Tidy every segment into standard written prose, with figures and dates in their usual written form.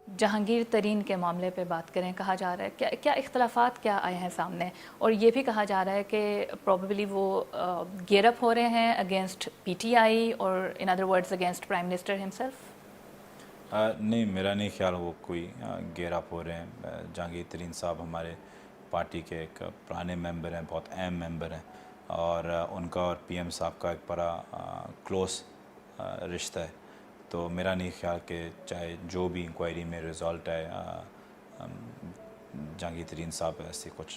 جہانگیر ترین کے معاملے پہ بات کریں، کہا جا رہا ہے کیا اختلافات کیا آئے ہیں سامنے، اور یہ بھی کہا جا رہا ہے کہ پروبیبلی وہ گیئر اپ ہو رہے ہیں اگینسٹ پی ٹی آئی اور in other words against prime minister himself? نہیں، میرا نہیں خیال وہ کوئی گیئر اپ ہو رہے ہیں۔ جہانگیر ترین صاحب ہمارے پارٹی کے ایک پرانے ممبر ہیں، بہت اہم ممبر ہیں، اور ان کا اور پی ایم صاحب کا ایک بڑا کلوز رشتہ ہے۔ تو میرا نہیں خیال کہ چاہے جو بھی انکوائری میں رزلٹ ہے جہانگیر ترین صاحب ایسے کچھ،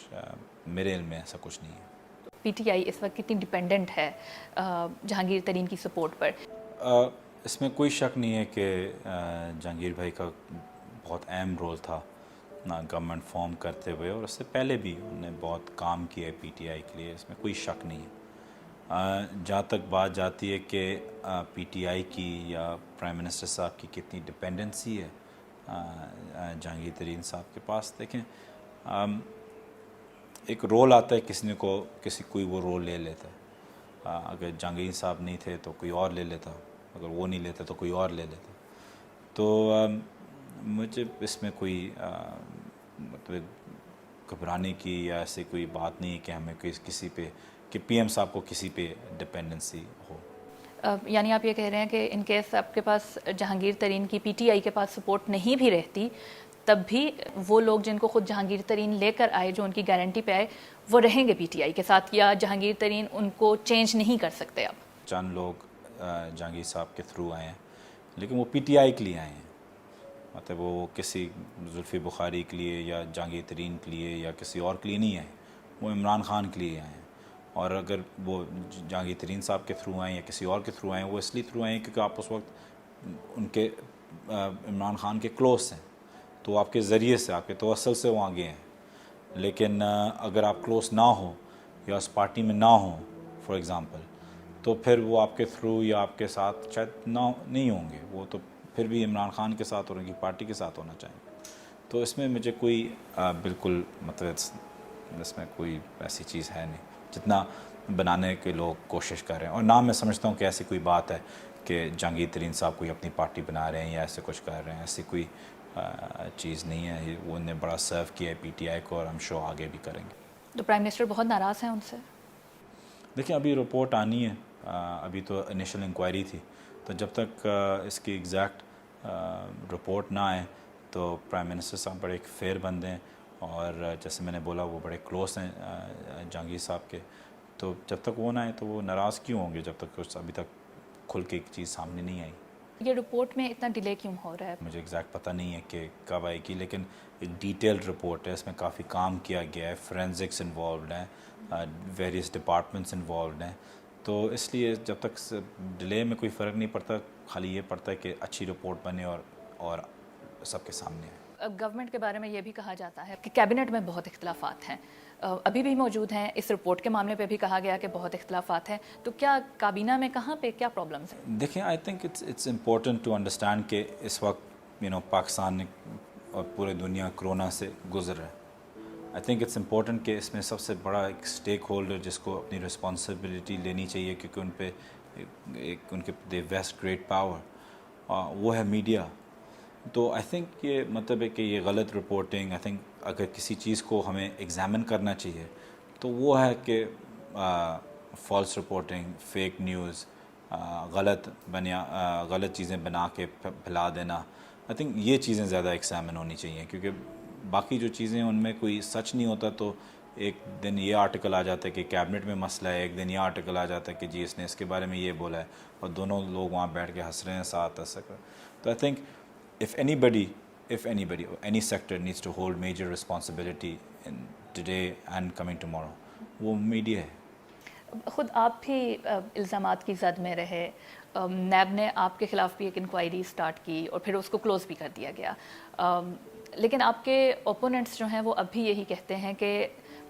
میرے علم میں ایسا کچھ نہیں ہے۔ پی ٹی آئی اس وقت کتنی ڈیپینڈنٹ ہے جہانگیر ترین کی سپورٹ پر؟ اس میں کوئی شک نہیں ہے کہ جہانگیر بھائی کا بہت اہم رول تھا گورنمنٹ فارم کرتے ہوئے، اور اس سے پہلے بھی انہوں نے بہت کام کیا ہے پی ٹی آئی کے لیے، اس میں کوئی شک نہیں ہے۔ جہاں تک بات جاتی ہے کہ پی ٹی آئی کی یا پرائم منسٹر صاحب کی کتنی ڈپینڈنسی ہے جہانگیر ترین صاحب کے پاس، دیکھیں ایک رول آتا ہے، کسی کوئی وہ رول لے لیتا ہے۔ اگر جہانگیر صاحب نہیں تھے تو کوئی اور لے لیتا، اگر وہ نہیں لیتا تو کوئی اور لے لیتا۔ تو مجھے اس میں کوئی مطلب گھبرانے کی یا ایسی کوئی بات نہیں ہے کہ ہمیں کسی پہ، کہ پی ایم صاحب کو کسی پہ ڈپینڈنسی ہو۔ یعنی آپ یہ کہہ رہے ہیں کہ ان کیس آپ کے پاس جہانگیر ترین کی پی ٹی آئی کے پاس سپورٹ نہیں بھی رہتی، تب بھی وہ لوگ جن کو خود جہانگیر ترین لے کر آئے، جو ان کی گارنٹی پہ آئے، وہ رہیں گے پی ٹی آئی کے ساتھ، یا جہانگیر ترین ان کو چینج نہیں کر سکتے اب؟ چند لوگ جہانگیر صاحب کے تھرو آئے ہیں، لیکن وہ پی ٹی آئی کے لیے آئے ہیں، مطلب وہ کسی زلفی بخاری کے لیے یا جہانگیر ترین کے لیے یا کسی اور کے لیے نہیں آئے، وہ عمران خان کے لیے آئے ہیں۔ اور اگر وہ جہانگیر ترین صاحب کے تھرو آئیں یا کسی اور کے تھرو آئیں، وہ اس لیے تھرو آئیں کیونکہ آپ اس وقت ان کے عمران خان کے کلوز ہیں، تو آپ کے ذریعے سے، آپ کے توسل سے وہ آگے ہیں۔ لیکن اگر آپ کلوز نہ ہو یا اس پارٹی میں نہ ہوں فار ایگزامپل، تو پھر وہ آپ کے تھرو یا آپ کے ساتھ شاید نہیں ہوں گے، وہ تو پھر بھی عمران خان کے ساتھ اور ان کی پارٹی کے ساتھ ہونا چاہیں گے۔ تو اس میں مجھے کوئی بالکل مطلب اس میں کوئی ایسی چیز ہے نہیں جتنا بنانے کے لوگ کوشش کر رہے ہیں، اور نہ میں سمجھتا ہوں کہ ایسی کوئی بات ہے کہ جہانگیر ترین صاحب کوئی اپنی پارٹی بنا رہے ہیں یا ایسے کچھ کر رہے ہیں، ایسی کوئی چیز نہیں ہے۔ وہ انہیں بڑا سرو کیا ہے پی ٹی آئی کو، اور ہم شو آگے بھی کریں گے۔ تو پرائم منسٹر بہت ناراض ہیں ان سے؟ دیکھیں ابھی رپورٹ آنی ہے، ابھی تو انیشل انکوائری تھی، تو جب تک اس کی ایگزیکٹ رپورٹ نہ آئے تو پرائم منسٹر صاحب بڑے ایک فیئر بندے ہیں، اور جیسے میں نے بولا وہ بڑے کلوز ہیں جہانگیر صاحب کے، تو جب تک وہ نہ آئے تو وہ ناراض کیوں ہوں گے جب تک کچھ ابھی تک کھل کے ایک چیز سامنے نہیں آئی۔ یہ رپورٹ میں اتنا ڈیلے کیوں ہو رہا ہے؟ مجھے ایگزیکٹ پتہ نہیں ہے کہ کب آئے گی، لیکن ایک ڈیٹیلڈ رپورٹ ہے، اس میں کافی کام کیا گیا ہے، فورینزکس انوالوڈ ہیں، ویریس ڈپارٹمنٹس انوالوڈ ہیں، تو اس لیے جب تک ڈیلے میں کوئی فرق نہیں پڑتا، خالی یہ پڑتا ہے کہ اچھی رپورٹ بنے اور سب کے سامنے آئے۔ گورنمنٹ کے بارے میں یہ بھی کہا جاتا ہے کہ کیبنٹ میں بہت اختلافات ہیں، ابھی بھی موجود ہیں، اس رپورٹ کے معاملے پہ بھی کہا گیا کہ بہت اختلافات ہیں، تو کیا کابینہ میں کہاں پہ کیا پرابلمس ہیں؟ دیکھیں I think it's important to understand کہ اس وقت پاکستان اور پورے دنیا کرونا سے گزر رہا ہے۔ آئی تھنک اٹس امپورٹنٹ کہ اس میں سب سے بڑا ایک اسٹیک ہولڈر جس کو اپنی رسپانسبلٹی لینی چاہیے، کیونکہ ان پہ ان کے دے ویسٹ گریٹ پاور، وہ ہے میڈیا۔ تو آئی تھنک یہ مطلب ہے کہ یہ غلط رپورٹنگ، آئی تھنک اگر کسی چیز کو ہمیں ایگزامن کرنا چاہیے تو وہ ہے کہ فالس رپورٹنگ، فیک نیوز، غلط چیزیں بنا کے پھیلا دینا، آئی تھنک یہ چیزیں زیادہ ایگزامن ہونی چاہیے، کیونکہ باقی جو چیزیں ان میں کوئی سچ نہیں ہوتا، تو ایک دن یہ آرٹیکل آ جاتا ہے کہ کیبنٹ میں مسئلہ ہے، ایک دن یہ آرٹیکل آ جاتا ہے کہ جی اس نے اس کے بارے میں یہ بولا ہے، اور دونوں لوگ وہاں بیٹھ کے ہنس رہے ہیں ساتھ ایسا کر۔ تو I think if anybody or any sector needs to hold major responsibility in today and coming tomorrow, وہ میڈیا ہے۔ خود آپ بھی الزامات کی زد میں رہے، نیب نے آپ کے خلاف بھی ایک انکوائری سٹارٹ کی اور پھر اس کو کلوز بھی کر دیا گیا، لیکن آپ کے اوپوننٹس جو ہیں وہ اب بھی یہی کہتے ہیں کہ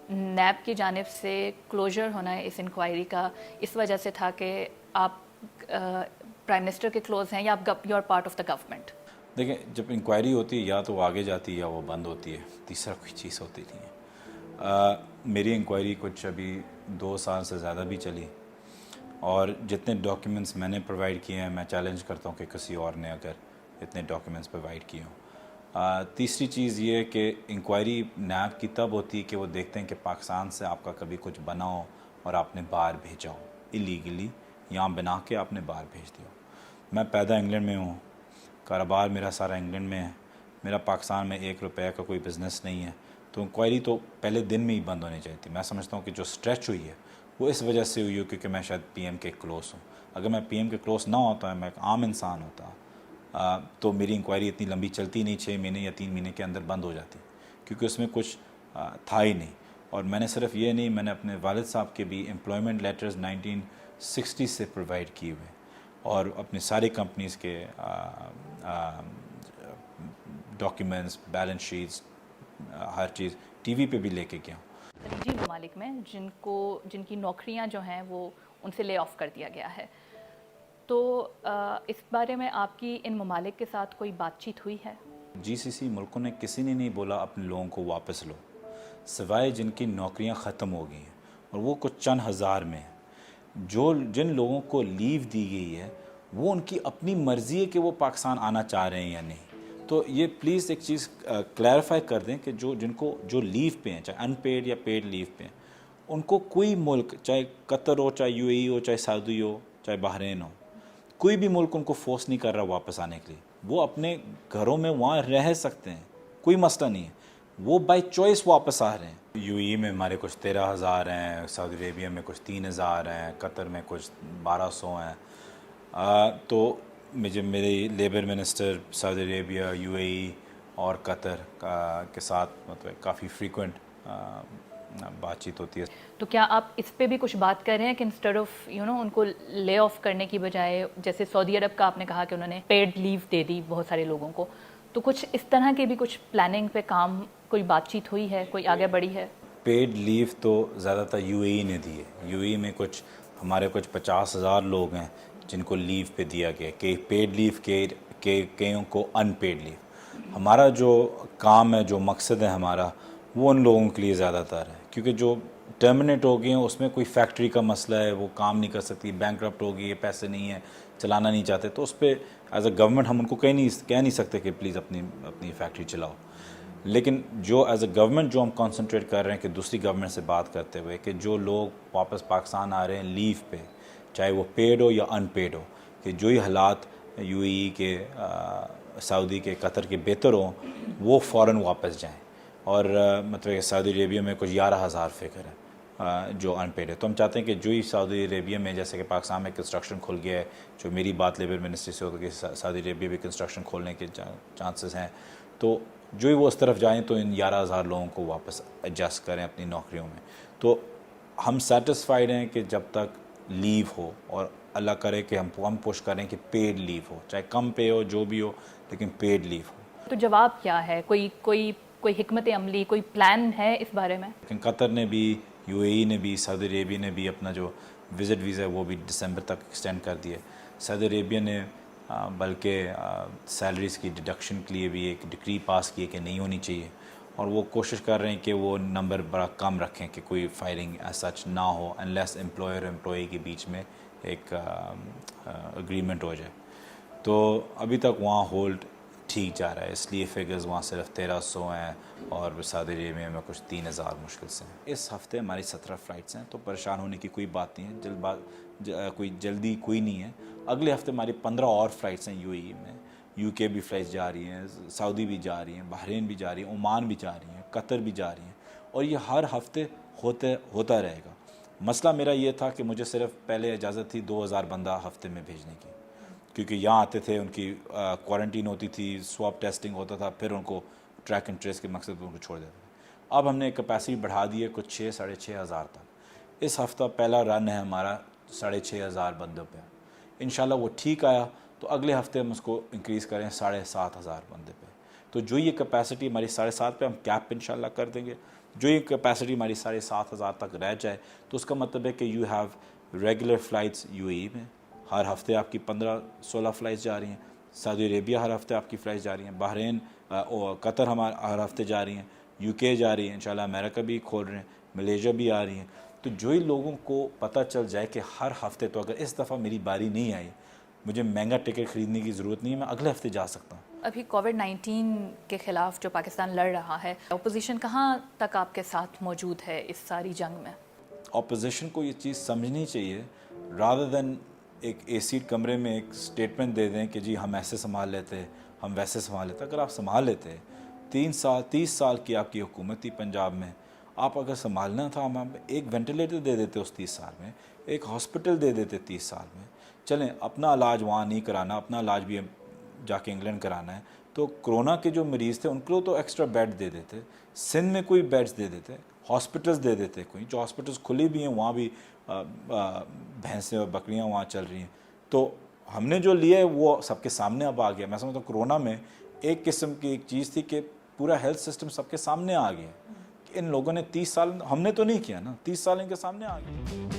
نیب کی جانب سے کلوجر ہونا ہے اس انکوائری کا اس وجہ سے تھا کہ آپ پرائم منسٹر کے کلوز ہیں، یا آپ you are part of the government. دیکھیں جب انکوائری ہوتی ہے یا تو وہ آگے جاتی ہے یا وہ بند ہوتی ہے، تیسرا کوئی چیز ہوتی نہیں ہے۔ میری انکوائری کچھ ابھی 2 سال سے زیادہ بھی چلی، اور جتنے ڈاکیومنٹس میں نے پرووائڈ کیے ہیں، میں چیلنج کرتا ہوں کہ کسی اور نے اگر اتنے ڈاکیومنٹس پرووائڈ کیے ہوں۔ تیسری چیز یہ ہے کہ انکوائری نیب کی تب ہوتی ہے کہ وہ دیکھتے ہیں کہ پاکستان سے آپ کا کبھی کچھ بنا ہو اور آپ نے باہر بھیجا ہو ایلیگلی، یہاں بنا کے آپ نے باہر بھیج دیا ہو۔ میں پیدا انگلینڈ میں ہوں، کاروبار میرا سارا انگلینڈ میں ہے، میرا پاکستان میں 1 روپے کا کوئی بزنس نہیں ہے، تو انکوائری تو پہلے دن میں ہی بند ہونی چاہیے تھی۔ میں سمجھتا ہوں کہ جو اسٹریچ ہوئی ہے وہ اس وجہ سے ہوئی ہو کیونکہ میں شاید پی ایم کے کلوز ہوں۔ اگر میں پی ایم کے کلوز نہ ہوتا ہے، میں ایک عام انسان ہوتا تو میری انکوائری اتنی لمبی چلتی نہیں، 6 مہینے یا 3 مہینے کے اندر بند ہو جاتی، کیونکہ اس میں کچھ تھا ہی نہیں۔ اور میں نے صرف یہ نہیں، میں نے اپنے والد صاحب کے بھی امپلائمنٹ لیٹرز 1960 سے پرووائڈ کیے ہوئے، اور اپنی ساری کمپنیز کے ڈاکیومنٹس، بیلنس شیٹس، ہر چیز ٹی وی پہ بھی لے کے گیا ہوں۔ خلیجی ممالک میں جن کی نوکریاں جو ہیں وہ ان سے لے آف کر دیا گیا ہے، تو اس بارے میں آپ کی ان ممالک کے ساتھ کوئی بات چیت ہوئی ہے؟ جی سی سی ملکوں نے کسی نے نہیں بولا اپنے لوگوں کو واپس لو، سوائے جن کی نوکریاں ختم ہو گئی ہیں، اور وہ کچھ چند ہزار میں ہیں۔ جن لوگوں کو لیو دی گئی ہے وہ ان کی اپنی مرضی ہے کہ وہ پاکستان آنا چاہ رہے ہیں یا نہیں۔ تو یہ پلیز ایک چیز کلیریفائی کر دیں کہ جو لیو پہ ہیں، چاہے ان پیڈ یا پیڈ لیو پہ ہیں، ان کو کوئی ملک، چاہے قطر ہو، چاہے یو اے ای ہو، چاہے سعودی ہو، چاہے بحرین ہو، کوئی بھی ملک ان کو فورس نہیں کر رہا واپس آنے کے لیے۔ وہ اپنے گھروں میں وہاں رہ سکتے ہیں، کوئی مسئلہ نہیں ہے، وہ بائی چوائس واپس آ رہے ہیں۔ یو اے ای میں ہمارے کچھ 13,000 ہیں، سعودی عربیہ میں کچھ 3,000 ہیں، قطر میں کچھ 1,200 ہیں۔ تو میری labour minister Saudi Arabia, U A E اور قطر کے ساتھ مطلب کافی فریکوینٹ بات چیت ہوتی ہے۔ تو کیا آپ اس پہ بھی کچھ بات کر رہے ہیں کہ انسٹیڈ آف ان کو لے آف کرنے کی بجائے، جیسے سعودی عرب کا آپ نے کہا کہ انہوں نے پیڈ لیو دے دی بہت سارے لوگوں کو، تو کچھ اس طرح کی بھی کچھ پلاننگ پہ کام، کوئی بات چیت ہوئی ہے، کوئی آگے بڑھی ہے؟ پیڈ لیو تو زیادہ تر یو اے ای نے دی ہے۔ یو اے ای میں ہمارے کچھ 50,000 لوگ ہیں جن کو لیو پہ دیا گیا، کہ پیڈ لیو کئیوں کو ان پیڈ لیو۔ ہمارا جو کام ہے، جو مقصد ہے ہمارا، وہ ان لوگوں کے لیے زیادہ تر ہے، کیونکہ جو ٹرمنیٹ ہو گئے ہیں اس میں کوئی فیکٹری کا مسئلہ ہے، وہ کام نہیں کر سکتی، بینکرپٹ ہو گئی ہے، پیسے نہیں ہیں، چلانا نہیں چاہتے، تو اس پہ ایز اے گورنمنٹ ہم ان کو کہہ نہیں سکتے کہ پلیز اپنی فیکٹری چلاؤ۔ لیکن جو ایز اے گورنمنٹ جو ہم کانسنٹریٹ کر رہے ہیں کہ دوسری گورنمنٹ سے بات کرتے ہوئے، کہ جو لوگ واپس پاکستان آ رہے ہیں لیو پہ، چاہے وہ پیڈ ہو یا ان پیڈ ہو، کہ جو ہی حالات یو اے ای کے، سعودی کے، قطر کے بہتر ہوں، وہ فوراً واپس جائیں۔ اور مطلب کہ سعودی عربیہ میں کچھ 11,000 فگر ہے جو ان پیڈ ہے، تو ہم چاہتے ہیں کہ جو ہی سعودی عربیہ میں، جیسے کہ پاکستان میں کنسٹرکشن کھل گیا ہے، جو میری بات لیبر منسٹری سے ہوگی کہ سعودی عربیہ بھی کنسٹرکشن کھولنے کے چانسز ہیں، تو جو ہی وہ اس طرف جائیں تو ان 11,000 لوگوں کو واپس ایڈجسٹ کریں اپنی نوکریوں میں۔ تو ہم سیٹسفائیڈ ہیں کہ جب تک لیو ہو، اور اللہ کرے کہ ہم پوش کریں کہ پیڈ لیو ہو، چاہے کم پے ہو، جو بھی ہو، لیکن پیڈ لیو ہو۔ تو جواب کیا ہے؟ کوئی حکمت عملی، کوئی پلان ہے اس بارے میں؟ لیکن قطر نے بھی، یو اے ای نے بھی، سعودی عربیہ نے بھی اپنا جو وزٹ ویزا ہے وہ بھی دسمبر تک ایکسٹینڈ کر دیا۔ سعودی عربیہ نے بلکہ سیلریز کی ڈیڈکشن کے لیے بھی ایک ڈکری پاس کی ہے کہ نہیں ہونی چاہیے، اور وہ کوشش کر رہے ہیں کہ وہ نمبر بڑا کم رکھیں، کہ کوئی فائرنگ ایز سچ نہ ہو انلیس امپلائر اور امپلائی کے بیچ میں ایک اگریمنٹ ہو جائے۔ تو ابھی تک وہاں ہولڈ ٹھیک جا رہا ہے، اس لیے فگرز وہاں صرف 1,300 ہیں، اور سعودی عربیہ میں کچھ 3,000 مشکل سے ہیں۔ اس ہفتے ہماری 17 فلائٹس ہیں، تو پریشان ہونے کی کوئی بات نہیں ہے، کوئی جلدی کوئی نہیں ہے۔ اگلے ہفتے ہماری 15 اور فلائٹس ہیں یو اے ای میں، یو کے بھی فلائٹس جا رہی ہیں، سعودی بھی جا رہی ہیں، بحرین بھی جا رہی ہیں، عمان بھی جا رہی ہیں، قطر بھی جا رہی ہیں، اور یہ ہر ہفتے ہوتا رہے گا۔ مسئلہ میرا یہ تھا کہ مجھے صرف پہلے اجازت تھی 2,000 بندہ ہفتے میں بھیجنے کی، کیونکہ یہاں آتے تھے، ان کی کوارنٹین ہوتی تھی، سواب ٹیسٹنگ ہوتا تھا، پھر ان کو ٹریک اینڈ ٹریس کے مقصد پر ان کو چھوڑ دیتے تھے۔ اب ہم نے کیپیسٹی بڑھا دی ہے کچھ 6,500 تک۔ اس ہفتہ پہلا رن ہے ہمارا 6,500 بندوں پہ، انشاءاللہ وہ ٹھیک آیا تو اگلے ہفتے ہم اس کو انکریز کریں 7,500 بندے پہ۔ تو جو یہ کیپیسٹی ہماری 7,500 پہ، ہم کیپ انشاءاللہ کر دیں گے۔ جو یہ کیپیسٹی ہماری 7,500 تک رہ جائے تو اس کا مطلب ہے کہ you have regular flights U A E میں، ہر ہفتے آپ کی 15-16 فلائٹس جا رہی ہیں، سعودی عربیہ ہر ہفتے آپ کی فلائٹس جا رہی ہیں، بحرین قطر ہر ہفتے جا رہی ہیں، یو کے جا رہی ہیں، انشاءاللہ امریکہ بھی کھول رہے ہیں، ملیشیا بھی آ رہی ہیں۔ تو جو ہی لوگوں کو پتہ چل جائے کہ ہر ہفتے، تو اگر اس دفعہ میری باری نہیں آئی، مجھے مہنگا ٹکٹ خریدنے کی ضرورت نہیں ہے، میں اگلے ہفتے جا سکتا ہوں۔ ابھی کووڈ-19 کے خلاف جو پاکستان لڑ رہا ہے، اپوزیشن کہاں تک آپ کے ساتھ موجود ہے اس ساری جنگ میں؟ اپوزیشن کو یہ چیز سمجھنی چاہیے رادر دین ایک اے سی کمرے میں ایک سٹیٹمنٹ دے دیں کہ جی ہم ایسے سنبھال لیتے ہم ویسے سنبھال لیتے. اگر آپ سنبھال لیتے 30 سال کی آپ کی حکومت تھی پنجاب میں, آپ اگر سنبھالنا تھا ہم ایک وینٹیلیٹر دے دیتے اس 30 سال میں, ایک ہاسپٹل دے دیتے 30 سال میں. چلیں اپنا علاج وہاں نہیں کرانا, اپنا علاج بھی جا کے انگلینڈ کرانا ہے, تو کرونا کے جو مریض تھے ان کو تو ایکسٹرا بیڈ دے دیتے, سندھ میں کوئی بیڈز دے دیتے, ہاسپٹلز دے دیتے, کوئی جو ہاسپٹلز کھلی بھی ہیں وہاں بھی بھینسیں اور بکریاں وہاں چل رہی ہیں. تو ہم نے جو لیا ہے وہ سب کے سامنے اب آ گیا. میں سمجھتا ہوں کرونا میں ایک قسم کی ایک چیز تھی کہ پورا ہیلتھ سسٹم سب کے سامنے آ گیا. ان لوگوں نے 30 سال, ہم نے تو نہیں کیا نا, 30 سال ان کے سامنے آ گیا.